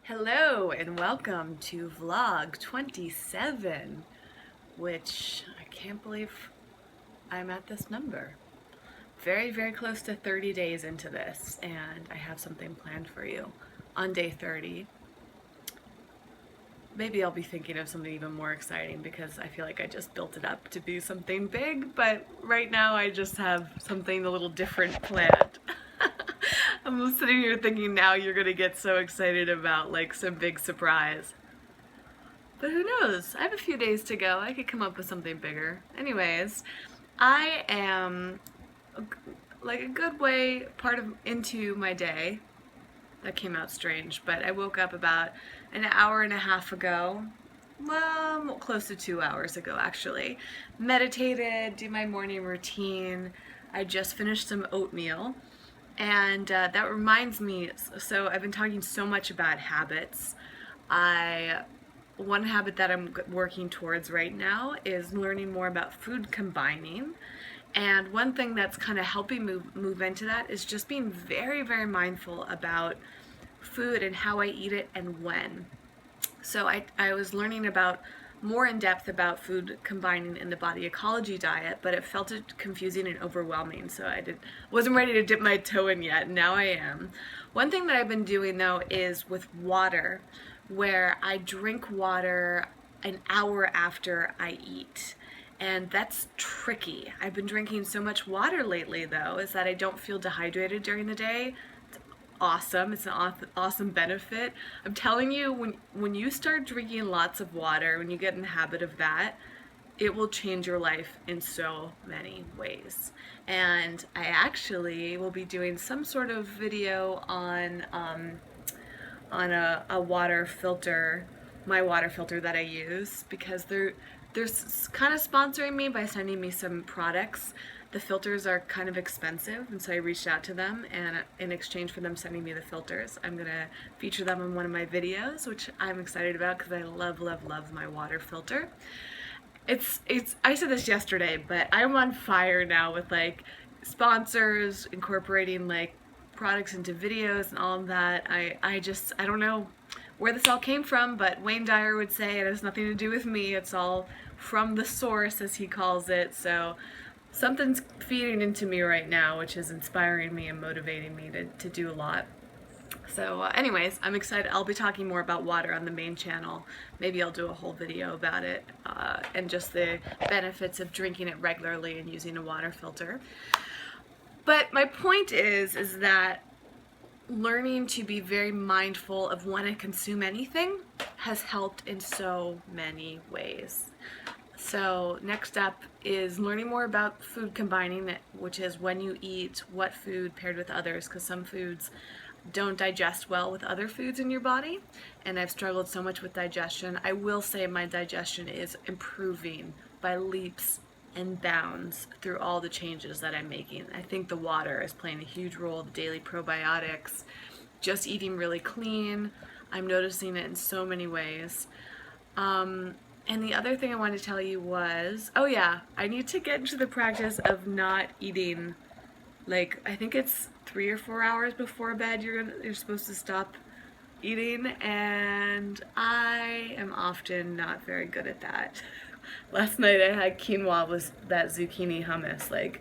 Hello and welcome to vlog 27, which I can't believe I'm at this number. Very, very close to 30 days into this, and I have something planned for you on day 30. Maybe I'll be thinking of something even more exciting because I feel like I just built it up to be something big, but right now I just have something a little different planned. I'm sitting here thinking now you're gonna get so excited about like some big surprise. But who knows? I have a few days to go. I could come up with something bigger. Anyways, I am like a good way into my day. That came out strange, but I woke up about an hour and a half ago. Well, close to 2 hours ago actually. Meditated, do my morning routine. I just finished some oatmeal. And that reminds me, so I've been talking so much about habits. One habit that I'm working towards right now is learning more about food combining. And one thing that's kind of helping move into that is just being very, very mindful about food and how I eat it and when. So I was learning about more in depth about food combining in the body ecology diet, but it felt confusing and overwhelming, so wasn't ready to dip my toe in yet. Now I am. One thing that I've been doing though is with water, where I drink water an hour after I eat. And that's tricky. I've been drinking so much water lately though, is that I don't feel dehydrated during the day. Awesome. It's an awesome benefit. I'm telling you, when you start drinking lots of water, when you get in the habit of that, it will change your life in so many ways. And I actually will be doing some sort of video on a water filter, my water filter that I use, because they're kind of sponsoring me by sending me some products. The filters are kind of expensive, and so I reached out to them, and in exchange for them sending me the filters, I'm gonna feature them in one of my videos, which I'm excited about because I love, love, love my water filter. I said this yesterday, but I'm on fire now with like sponsors, incorporating like products into videos and all of that. I don't know where this all came from, but Wayne Dyer would say it has nothing to do with me. It's all from the source, as he calls it. So something's feeding into me right now, which is inspiring me and motivating me to do a lot. So anyways, I'm excited. I'll be talking more about water on the main channel. Maybe I'll do a whole video about it and just the benefits of drinking it regularly and using a water filter. But my point is that learning to be very mindful of when I consume anything has helped in so many ways. So next up is learning more about food combining, which is when you eat what food paired with others, because some foods don't digest well with other foods in your body, and I've struggled so much with digestion. I will say my digestion is improving by leaps and bounds through all the changes that I'm making. I think the water is playing a huge role, the daily probiotics, just eating really clean. I'm noticing it in so many ways. And the other thing I wanted to tell you was, oh yeah, I need to get into the practice of not eating, like, I think it's 3 or 4 hours before bed you're supposed to stop eating, and I am often not very good at that. Last night I had quinoa with that zucchini hummus, like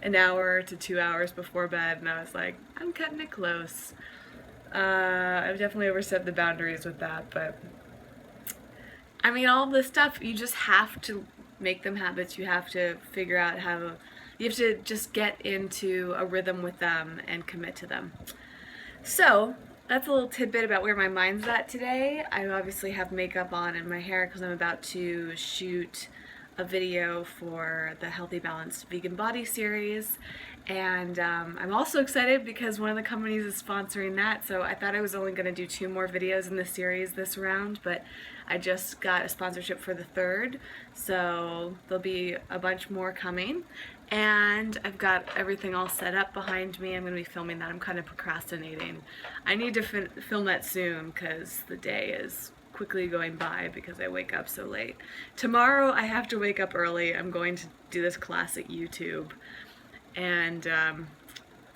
an hour to 2 hours before bed, and I was like, I'm cutting it close. I've definitely overstepped the boundaries with that, but I mean, all this stuff, you just have to make them habits. You have to figure out you have to just get into a rhythm with them and commit to them. So that's a little tidbit about where my mind's at today. I obviously have makeup on and my hair because I'm about to shoot a video for the Healthy Balanced Vegan Body series, and I'm also excited because one of the companies is sponsoring that, so I thought I was only going to do 2 more videos in the series this round, but I just got a sponsorship for the 3rd, so there'll be a bunch more coming, and I've got everything all set up behind me. I'm going to be filming that. I'm kind of procrastinating. I need to film that soon because the day is quickly going by because I wake up so late. Tomorrow I have to wake up early. I'm going to do this class at YouTube, and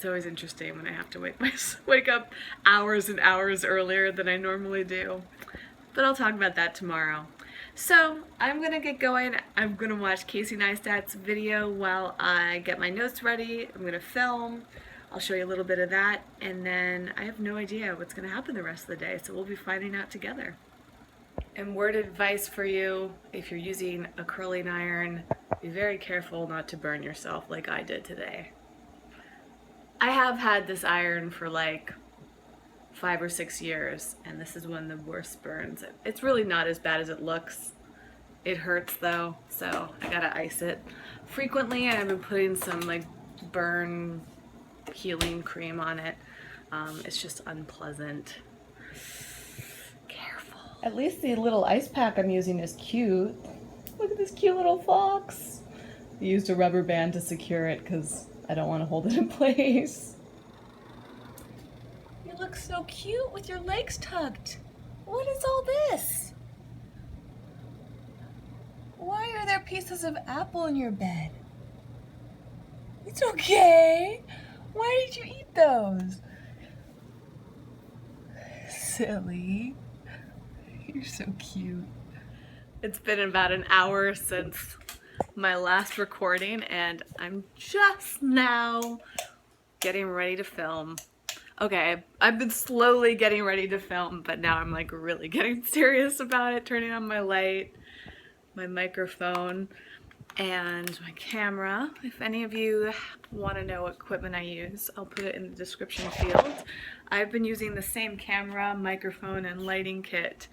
It's always interesting when I have to wake up hours and hours earlier than I normally do. But I'll talk about that tomorrow. So I'm gonna get going. I'm gonna watch Casey Neistat's video while I get my notes ready. I'm gonna film. I'll show you a little bit of that, and then I have no idea what's gonna happen the rest of the day, so we'll be finding out together. And word advice for you, if you're using a curling iron, be very careful not to burn yourself like I did today. I have had this iron for like 5 or 6 years, and this is one of the worst burns. It's really not as bad as it looks. It hurts though, so I gotta ice it frequently, and I've been putting some like burn healing cream on it. It's just unpleasant. Careful. At least the little ice pack I'm using is cute. Look at this cute little fox. I used a rubber band to secure it because I don't want to hold it in place. You look so cute with your legs tucked. What is all this? Why are there pieces of apple in your bed? It's okay. Why did you eat those? Silly. You're so cute. It's been about an hour since my last recording, and I'm just now getting ready to film. Okay, I've been slowly getting ready to film, but now I'm like really getting serious about it, turning on my light, my microphone, and my camera. If any of you want to know what equipment I use, I'll put it in the description field. I've been using the same camera, microphone, and lighting kit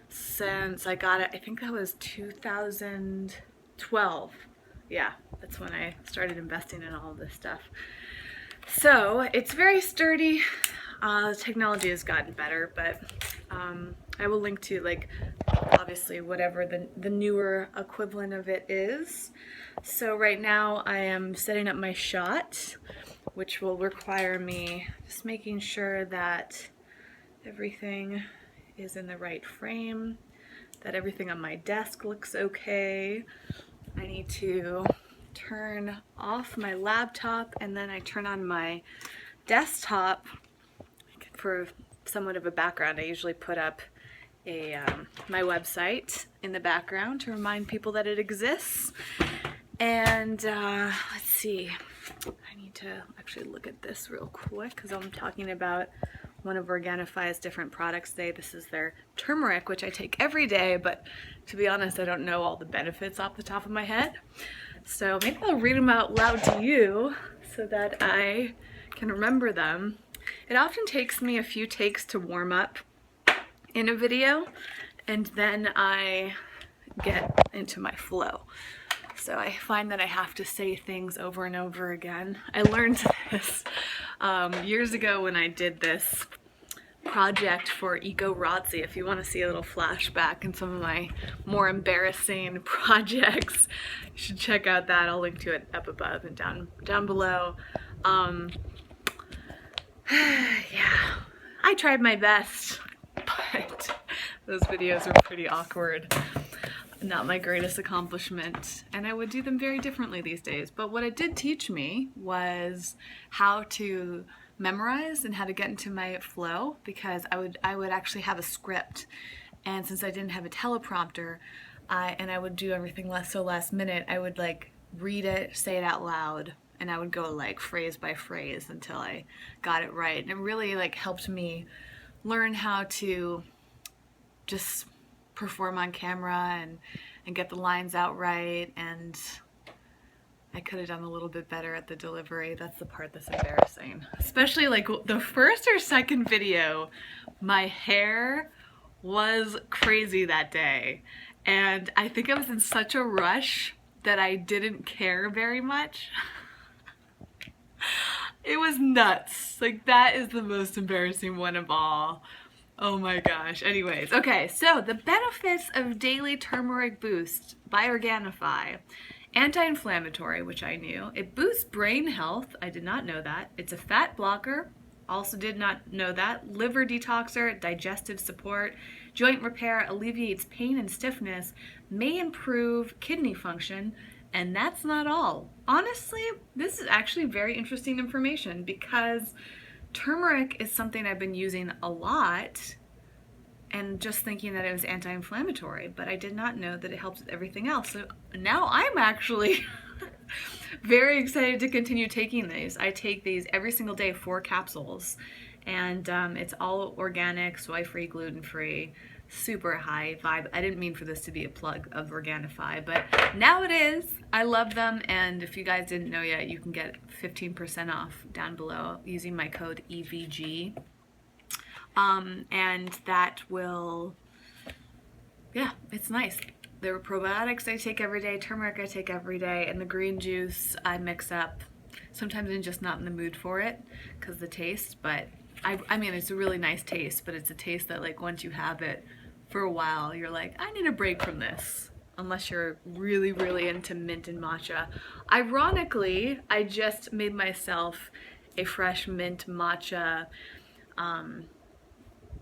since I got it. I think that was 2012. Yeah, that's when I started investing in all of this stuff. So it's very sturdy. Technology has gotten better, but I will link to, like, obviously whatever the newer equivalent of it is. So right now I am setting up my shot, which will require me just making sure that everything is in the right frame, that everything on my desk looks okay. I need to turn off my laptop, and then I turn on my desktop for somewhat of a background. I usually put up my website in the background to remind people that it exists. And let's see, I need to actually look at this real quick because I'm talking about one of Organifi's different products today. This is their turmeric, which I take every day, but to be honest, I don't know all the benefits off the top of my head. So maybe I'll read them out loud to you so that I can remember them. It often takes me a few takes to warm up in a video, and then I get into my flow. So I find that I have to say things over and over again. I learned this years ago when I did this project for Eco Razzi. If you want to see a little flashback in some of my more embarrassing projects, you should check out that. I'll link to it up above and down below. Yeah, I tried my best, but those videos are pretty awkward. Not my greatest accomplishment, and I would do them very differently these days. But what it did teach me was how to memorize and how to get into my flow, because I would actually have a script, and since I didn't have a teleprompter, and I would do everything last minute, I would like read it, say it out loud, and I would go like phrase by phrase until I got it right. And it really like helped me learn how to just perform on camera and get the lines out right, and I could have done a little bit better at the delivery. That's the part that's embarrassing. Especially like the first or second video, my hair was crazy that day, and I think I was in such a rush that I didn't care very much. It was nuts. Like, that is the most embarrassing one of all. Oh my gosh. Anyways, okay, so the benefits of Daily Turmeric Boost by Organifi. Anti-inflammatory, which I knew. It boosts brain health. I did not know that. It's a fat blocker. Also did not know that. Liver detoxer, digestive support, joint repair, alleviates pain and stiffness, may improve kidney function, And that's not all. Honestly, this is actually very interesting information because turmeric is something I've been using a lot and just thinking that it was anti-inflammatory, but I did not know that it helps with everything else. So now I'm actually very excited to continue taking these. I take these every single day, 4 capsules, and it's all organic, soy-free, gluten-free, super high vibe. I didn't mean for this to be a plug of Organifi, but now it is. I love them, and if you guys didn't know yet, you can get 15% off down below using my code EVG. And that will, yeah, it's nice. There are probiotics I take every day, turmeric I take every day, and the green juice I mix up. Sometimes I'm just not in the mood for it because of the taste, but I mean, it's a really nice taste, but it's a taste that, like, once you have it for a while, you're like, I need a break from this. Unless you're really, really into mint and matcha. Ironically, I just made myself a fresh mint matcha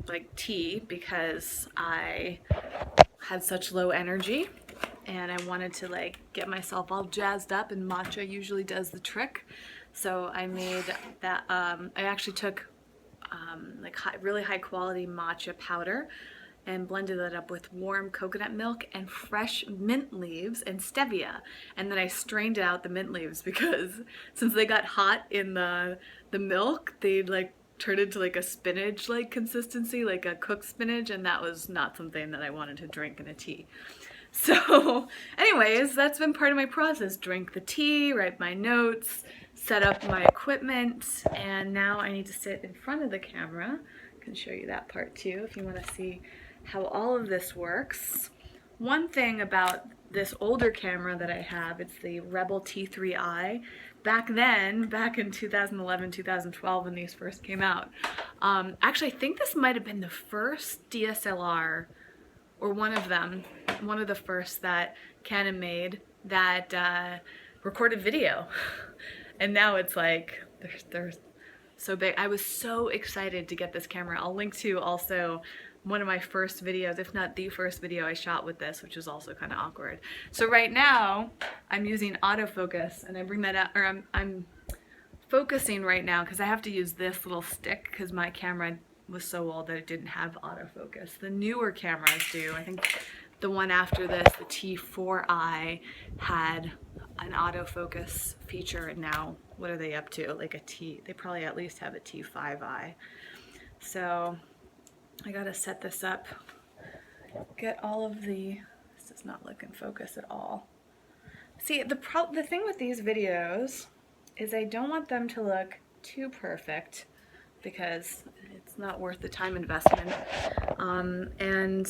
like tea because I had such low energy and I wanted to like get myself all jazzed up, and matcha usually does the trick. So I made that. I actually took like really high quality matcha powder and blended that up with warm coconut milk and fresh mint leaves and stevia, and then I strained out the mint leaves because since they got hot in the milk, they'd like turned into like a spinach like consistency, like a cooked spinach, and that was not something that I wanted to drink in a tea. So anyways, that's been part of my process. Drink the tea, write my notes, set up my equipment, and now I need to sit in front of the camera. I can show you that part too if you want to see how all of this works. One thing about this older camera that I have, it's the Rebel T3i. Back then, back in 2011, 2012 when these first came out, actually I think this might have been the first DSLR, or one of them, one of the first that Canon made that recorded video. And now it's like, they're so big. I was so excited to get this camera. I'll link to also one of my first videos, if not the first video I shot with this, which was also kind of awkward. So right now, I'm using autofocus, and I bring that out, or I'm focusing right now because I have to use this little stick because my camera was so old that it didn't have autofocus. The newer cameras do. I think the one after this, the T4i, had an autofocus feature, and now what are they up to? Like a T, they probably at least have a T5i. So I gotta set this up, get all of the, this does not look in focus at all. See, the thing with these videos is I don't want them to look too perfect because it's not worth the time investment. And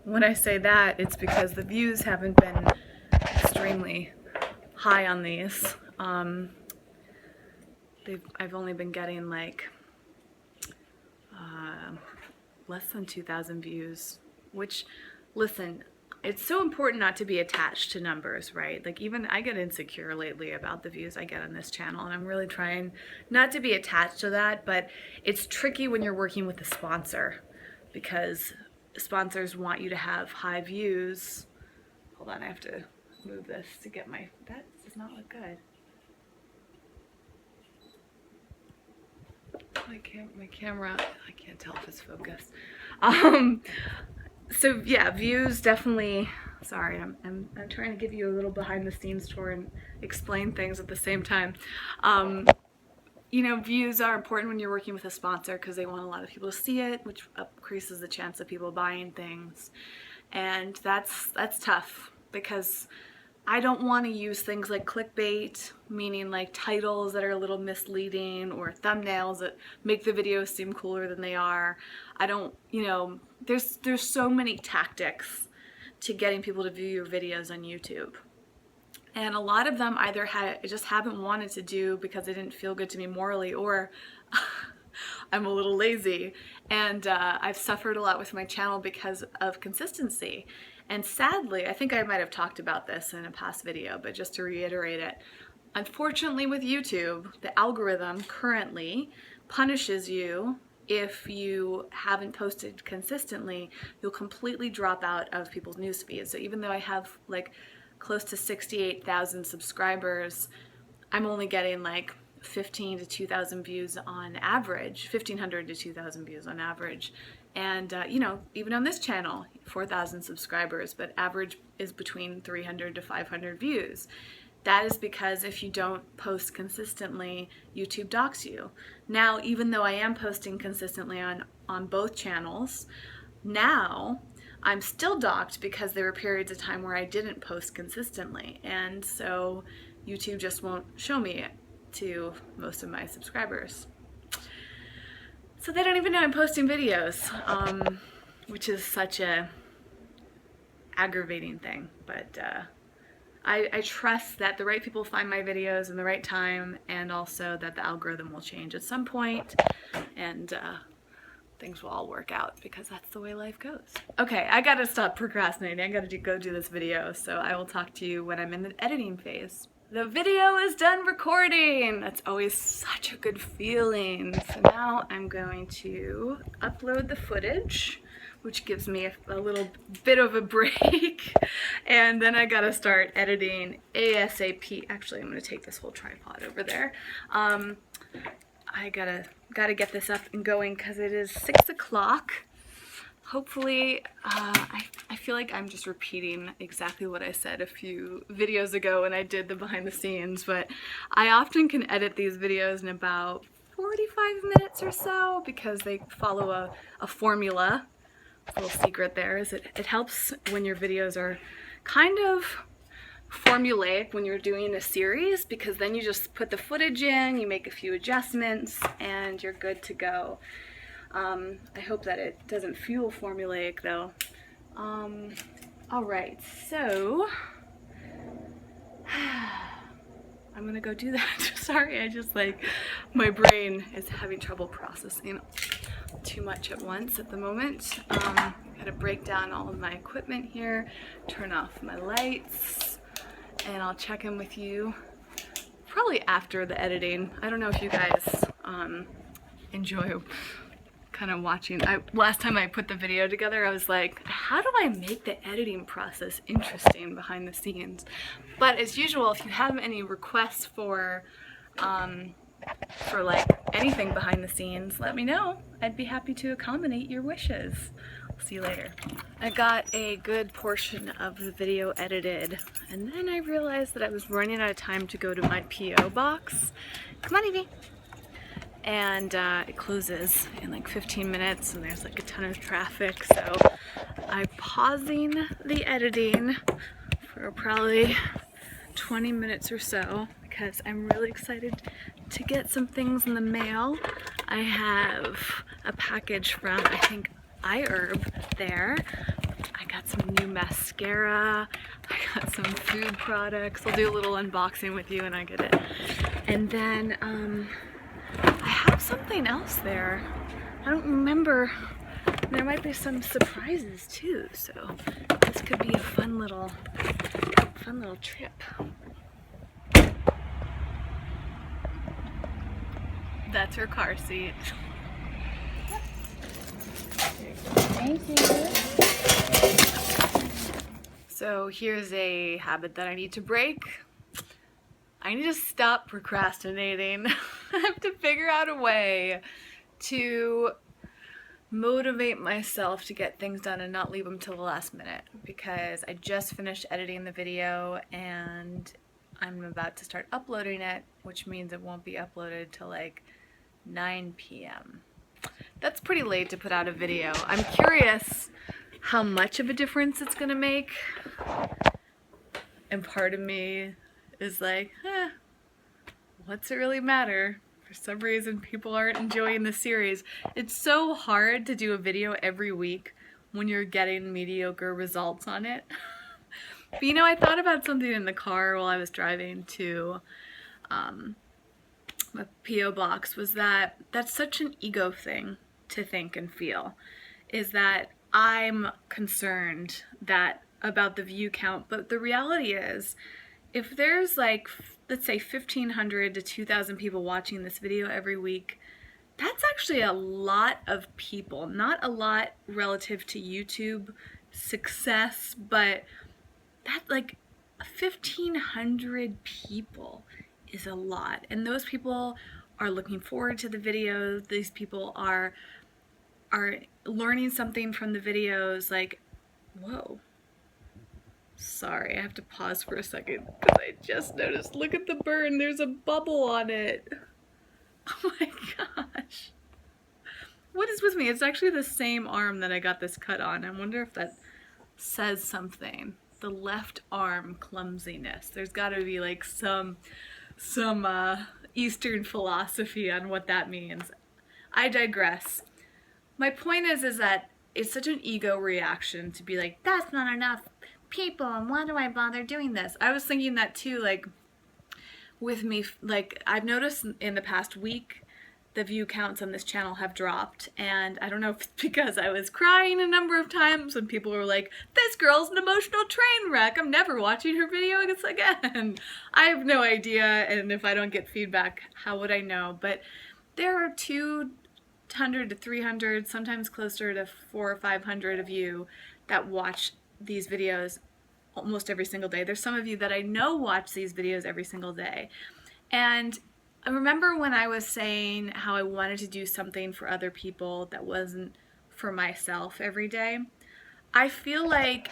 when I say that, it's because the views haven't been extremely high on these. I've only been getting like less than 2,000 views, which, listen, it's so important not to be attached to numbers, right? Like, even I get insecure lately about the views I get on this channel, and I'm really trying not to be attached to that, but it's tricky when you're working with a sponsor because sponsors want you to have high views. Hold on, I have to move this to get my, that does not look good. My camera, I can't tell if it's focused. So yeah, views definitely, sorry, I'm trying to give you a little behind the scenes tour and explain things at the same time. You know, views are important when you're working with a sponsor because they want a lot of people to see it, which increases the chance of people buying things. And that's tough because I don't want to use things like clickbait, meaning like titles that are a little misleading, or thumbnails that make the videos seem cooler than they are. I don't, you know, there's so many tactics to getting people to view your videos on YouTube. And a lot of them either I just haven't wanted to do because they didn't feel good to me morally, or I'm a little lazy. And I've suffered a lot with my channel because of consistency. And sadly, I think I might have talked about this in a past video, but just to reiterate it, unfortunately with YouTube, the algorithm currently punishes you if you haven't posted consistently. You'll completely drop out of people's news feeds. So even though I have like close to 68,000 subscribers, I'm only getting like 15 to 2,000 views on average, 1,500 to 2,000 views on average. And, you know, even on this channel, 4,000 subscribers, but average is between 300 to 500 views. That is because if you don't post consistently, YouTube docks you. Now, even though I am posting consistently on both channels, now I'm still docked because there were periods of time where I didn't post consistently. And so YouTube just won't show me to most of my subscribers. So they don't even know I'm posting videos, which is such a aggravating thing. But I trust that the right people find my videos in the right time, and also that the algorithm will change at some point, and things will all work out, because that's the way life goes. Okay, I gotta stop procrastinating. I gotta go do this video, so I will talk to you when I'm in the editing phase. The video is done recording! That's always such a good feeling. So now I'm going to upload the footage, which gives me a little bit of a break. And then I gotta start editing ASAP. Actually, I'm gonna take this whole tripod over there. I gotta get this up and going because it is 6 o'clock. Hopefully, I feel like I'm just repeating exactly what I said a few videos ago when I did the behind the scenes, but I often can edit these videos in about 45 minutes or so because they follow a formula. A little secret there is it helps when your videos are kind of formulaic when you're doing a series, because then you just put the footage in, you make a few adjustments, and you're good to go. I hope that it doesn't feel formulaic though. Alright, so I'm gonna go do that. Sorry, I just my brain is having trouble processing too much at once at the moment. Gotta break down all of my equipment here, turn off my lights, and I'll check in with you probably after the editing. I don't know if you guys enjoy kind of watching. Last time I put the video together, I was like, how do I make the editing process interesting behind the scenes? But as usual, if you have any requests for like anything behind the scenes, let me know. I'd be happy to accommodate your wishes. See you later. I got a good portion of the video edited, and then I realized that I was running out of time to go to my P.O. box. Come on, Evie. And it closes in like 15 minutes, and there's like a ton of traffic, so I'm pausing the editing for probably 20 minutes or so because I'm really excited to get some things in the mail. I have a package from, I think, iHerb there. I got some new mascara, I got some food products. I'll do a little unboxing with you when I get it. And then I have something else there. I don't remember. There might be some surprises too, so this could be a fun little trip. That's her car seat. Thank you. So here's a habit that I need to break. I need to stop procrastinating. I have to figure out a way to motivate myself to get things done and not leave them till the last minute, because I just finished editing the video and I'm about to start uploading it, which means it won't be uploaded till like 9 p.m. That's pretty late to put out a video. I'm curious how much of a difference it's gonna make, and part of me is like, what's it really matter? For some reason people aren't enjoying the series. It's so hard to do a video every week when you're getting mediocre results on it. But you know, I thought about something in the car while I was driving to my P.O. box, was that that's such an ego thing to think and feel, is that I'm concerned about the view count, but the reality is, if there's like, let's say 1,500 to 2,000 people watching this video every week, that's actually a lot of people. Not a lot relative to YouTube success, but that's like 1,500 people is a lot, and those people are looking forward to the videos. These people are learning something from the videos. Like, whoa, sorry, I have to pause for a second because I just noticed, look at the burn, there's a bubble on it. Oh my gosh, what is with me? It's actually the same arm that I got this cut on. I wonder if that says something. The left arm clumsiness. There's got to be like some Eastern philosophy on what that means. I digress. My point is that it's such an ego reaction to be like, that's not enough people, and why do I bother doing this? I was thinking that too, like with me, like I've noticed in the past week the view counts on this channel have dropped, and I don't know if it's because I was crying a number of times when people were like, this girl's an emotional train wreck, I'm never watching her videos again. I have no idea, and if I don't get feedback, how would I know? But there are 200 to 300, sometimes closer to 400 or 500 of you that watch these videos almost every single day. There's some of you that I know watch these videos every single day. And I remember when I was saying how I wanted to do something for other people that wasn't for myself every day. I feel like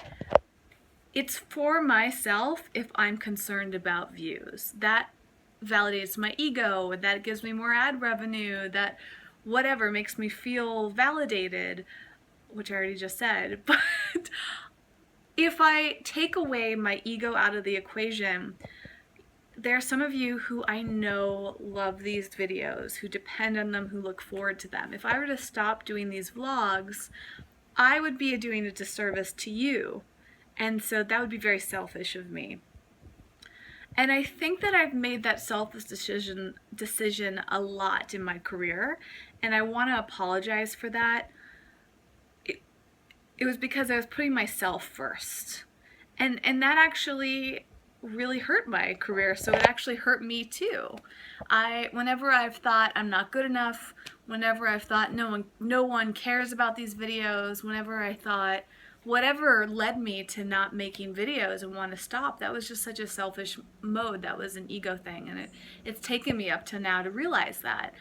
it's for myself if I'm concerned about views. That validates my ego, that gives me more ad revenue, that whatever makes me feel validated, which I already just said. But if I take away my ego out of the equation, there are some of you who I know love these videos, who depend on them, who look forward to them. If I were to stop doing these vlogs, I would be doing a disservice to you. And so that would be very selfish of me. And I think that I've made that selfish decision a lot in my career, and I want to apologize for that. It was because I was putting myself first. And that actually really hurt my career, so it actually hurt me too. Whenever I've thought I'm not good enough, whenever I've thought no one cares about these videos, whenever I thought whatever led me to not making videos and want to stop, that was just such a selfish mode. That was an ego thing, and it's taken me up to now to realize that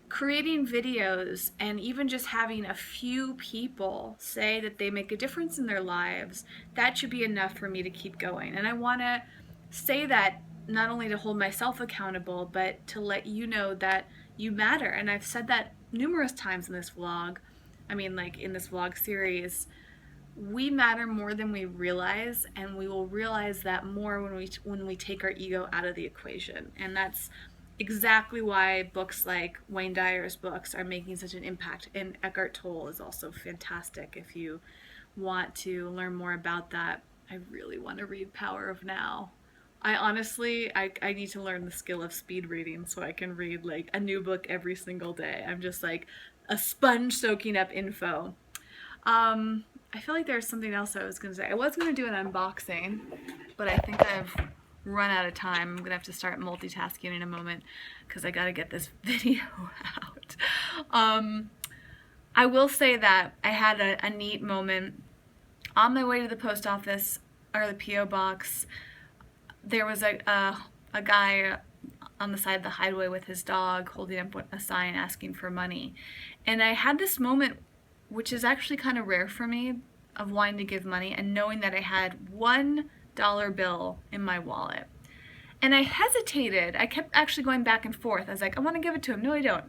creating videos and even just having a few people say that they make a difference in their lives, that should be enough for me to keep going. And I want to say that not only to hold myself accountable, but to let you know that you matter. And I've said that numerous times in this vlog. I mean, like in this vlog series, we matter more than we realize, and we will realize that more when we take our ego out of the equation. And that's exactly why books like Wayne Dyer's books are making such an impact. And Eckhart Tolle is also fantastic. If you want to learn more about that, I really want to read Power of Now. I honestly need to learn the skill of speed reading so I can read like a new book every single day. I'm just like a sponge soaking up info. I feel like there's something else I was going to say. I was going to do an unboxing, but I think I've run out of time. I'm going to have to start multitasking in a moment because I got to get this video out. I will say that I had a neat moment on my way to the post office or the P.O. box. There was a guy on the side of the highway with his dog holding up a sign asking for money. And I had this moment, which is actually kind of rare for me, of wanting to give money and knowing that I had $1 bill in my wallet. And I hesitated. I kept actually going back and forth. I was like, I want to give it to him. No, I don't.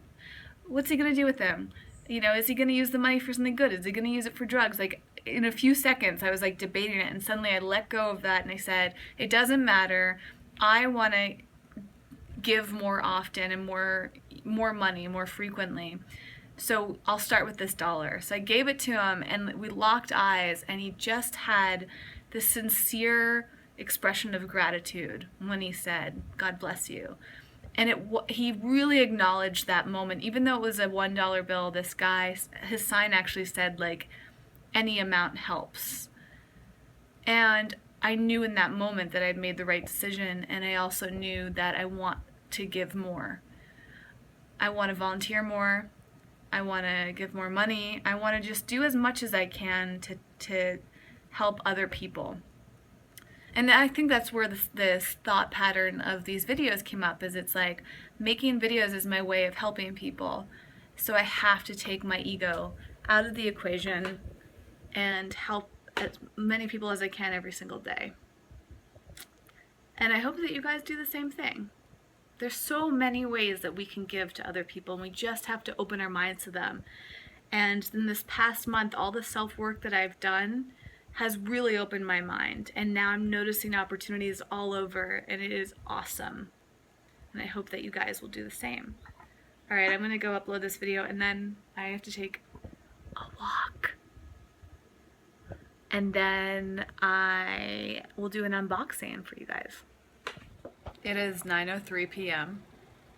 What's he going to do with him? You know, is he going to use the money for something good? Is he going to use it for drugs? Like, in a few seconds, I was like debating it, and suddenly I let go of that and I said, it doesn't matter. I want to give more often and more money, more frequently. So I'll start with this $1. So I gave it to him, and we locked eyes, and he just had this sincere expression of gratitude when he said, God bless you. And he really acknowledged that moment. Even though it was a $1 bill, this guy, his sign actually said, like, any amount helps. And I knew in that moment that I'd made the right decision, and I also knew that I want to give more. I want to volunteer more. I want to give more money. I want to just do as much as I can to help other people. And I think that's where this thought pattern of these videos came up, is it's like making videos is my way of helping people. So I have to take my ego out of the equation and help as many people as I can every single day. And I hope that you guys do the same thing. There's so many ways that we can give to other people, and we just have to open our minds to them. And in this past month, all the self-work that I've done has really opened my mind. And now I'm noticing opportunities all over, and it is awesome. And I hope that you guys will do the same. All right, I'm gonna go upload this video, and then I have to take a walk. And then I will do an unboxing for you guys. It is 9:03 p.m.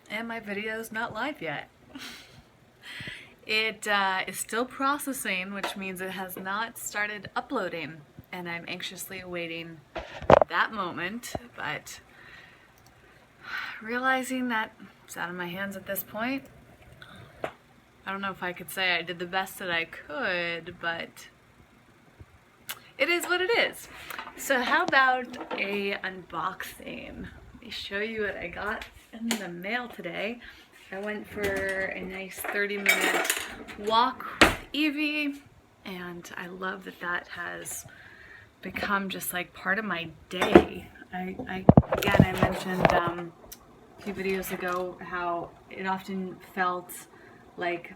and my video's not live yet. It is still processing, which means it has not started uploading, and I'm anxiously awaiting that moment, but realizing that it's out of my hands at this point, I don't know if I could say I did the best that I could, but it is what it is. So how about a unboxing? Let me show you what I got in the mail today. I went for a nice 30-minute walk with Evie, and I love that that has become just like part of my day. I mentioned a few videos ago how it often felt like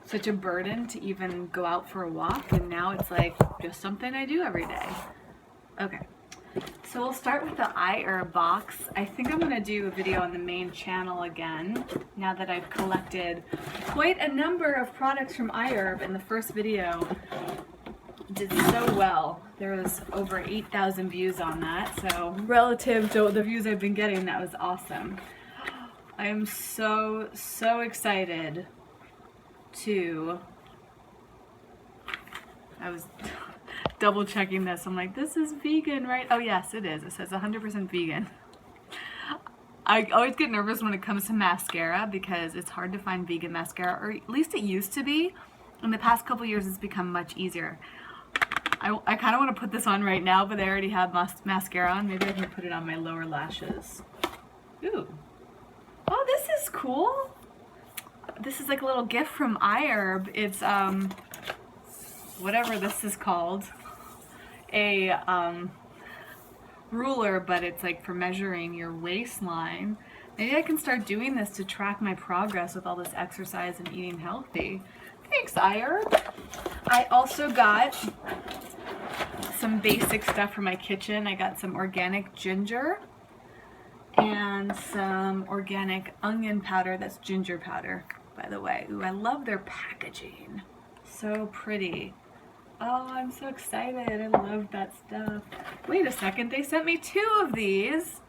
such a burden to even go out for a walk, and now it's like just something I do every day. Okay, so we'll start with the iHerb box. I think I'm gonna do a video on the main channel again now that I've collected quite a number of products from iHerb. In the first video did so well. There was over 8,000 views on that, so relative to the views I've been getting, that was awesome. I am so excited to, I was double checking this. I'm like, this is vegan, right? Oh yes, it is. It says 100% vegan. I always get nervous when it comes to mascara because it's hard to find vegan mascara, or at least it used to be. In the past couple years, it's become much easier. I kind of want to put this on right now, but I already have mascara on. Maybe I can put it on my lower lashes. Ooh. Oh, this is cool. This is like a little gift from iHerb. It's whatever this is called, a ruler, but it's like for measuring your waistline. Maybe I can start doing this to track my progress with all this exercise and eating healthy. Thanks, iHerb. I also got some basic stuff for my kitchen. I got some organic ginger and some organic onion powder. That's ginger powder, by the way. Ooh, I love their packaging. So pretty. Oh, I'm so excited. I love that stuff. Wait a second, they sent me 2 of these.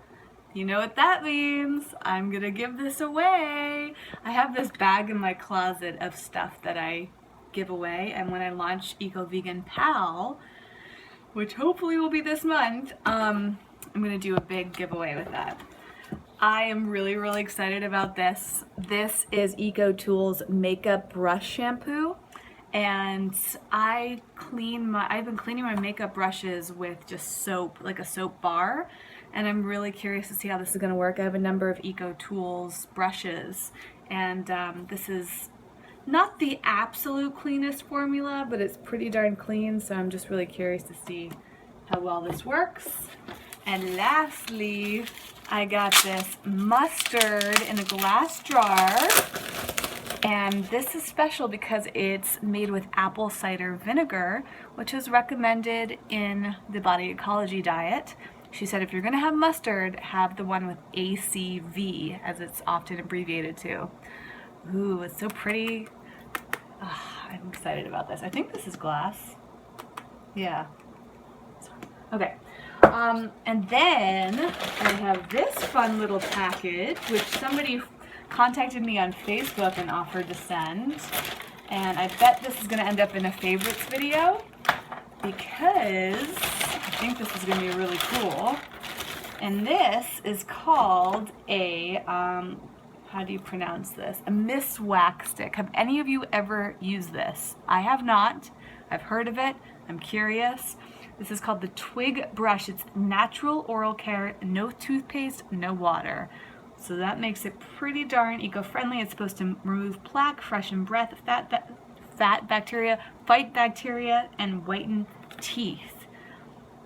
You know what that means. I'm gonna give this away. I have this bag in my closet of stuff that I give away, and when I launch Eco Vegan Pal, which hopefully will be this month, I'm gonna do a big giveaway with that. I am really excited about this. This is Eco Tools Makeup Brush Shampoo, and I've been cleaning my makeup brushes with just soap, like a soap bar, and I'm really curious to see how this is going to work. I have a number of Eco Tools brushes, and this is not the absolute cleanest formula, but it's pretty darn clean, so I'm just really curious to see how well this works. And lastly, I got this mustard in a glass jar, and this is special because it's made with apple cider vinegar, which is recommended in the Body Ecology diet. She said if you're going to have mustard, have the one with ACV, as it's often abbreviated to. Ooh, it's so pretty. Oh, I'm excited about this. I think this is glass. Yeah. Okay. And then I have this fun little package, which somebody contacted me on Facebook and offered to send. And I bet this is going to end up in a favorites video because I think this is going to be really cool. And this is called a, how do you pronounce this? A Miss Wax Stick. Have any of you ever used this? I have not. I've heard of it. I'm curious. This is called the Twig Brush. It's natural oral care, no toothpaste, no water. So that makes it pretty darn eco-friendly. It's supposed to remove plaque, freshen breath, fat bacteria, fight bacteria, and whiten teeth.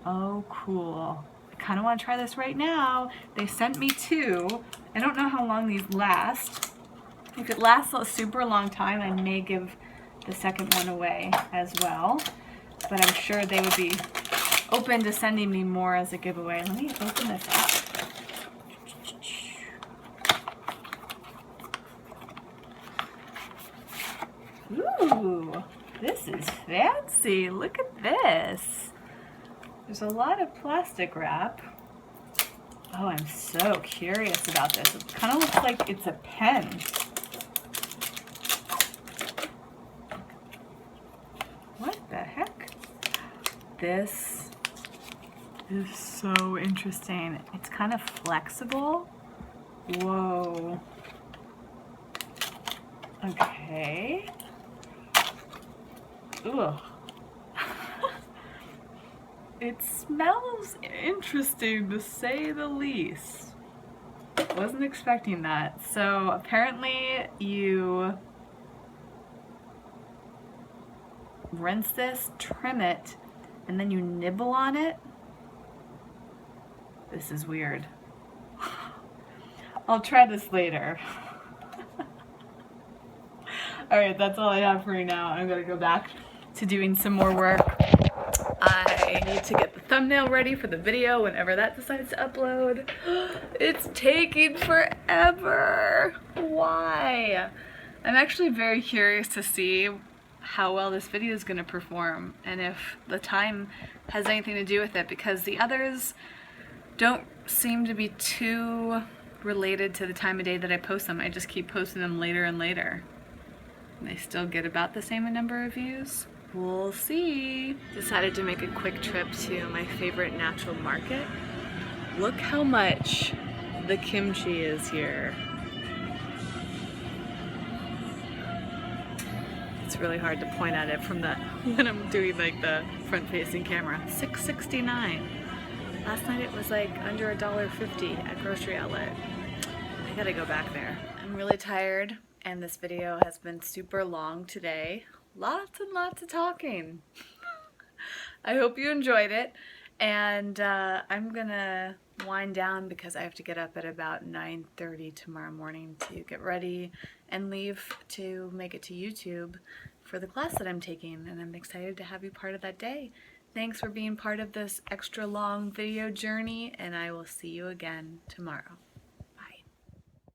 Oh, cool. I kind of want to try this right now. They sent me 2. I don't know how long these last. If it lasts a super long time, I may give the second one away as well. But I'm sure they would be open to sending me more as a giveaway. Let me open this up. Ooh, this is fancy. Look at this. There's a lot of plastic wrap. Oh, I'm so curious about this. It kind of looks like it's a pen. What the heck? This is so interesting. It's kind of flexible. Whoa. Okay. Ugh. It smells interesting, to say the least. Wasn't expecting that. So apparently you rinse this, trim it, and then you nibble on it. This is weird. I'll try this later. Alright, that's all I have for you now. I'm gonna go back to doing some more work. I need to get the thumbnail ready for the video whenever that decides to upload. It's taking forever. Why? I'm actually very curious to see how well this video is going to perform and if the time has anything to do with it, because the others don't seem to be too related to the time of day that I post them. I just keep posting them later and later. And they still get about the same number of views. We'll see. Decided to make a quick trip to my favorite natural market. Look how much the kimchi is here. It's really hard to point at it from the when I'm doing like the front-facing camera. $6.69. Last night it was like under $1.50 at grocery outlet. I gotta go back there. I'm really tired and this video has been super long today. Lots and lots of talking. I hope you enjoyed it, and I'm gonna wind down because I have to get up at about 9:30 tomorrow morning to get ready and leave to make it to YouTube for the class that I'm taking, and I'm excited to have you part of that day. Thanks for being part of this extra long video journey, and I will see you again tomorrow.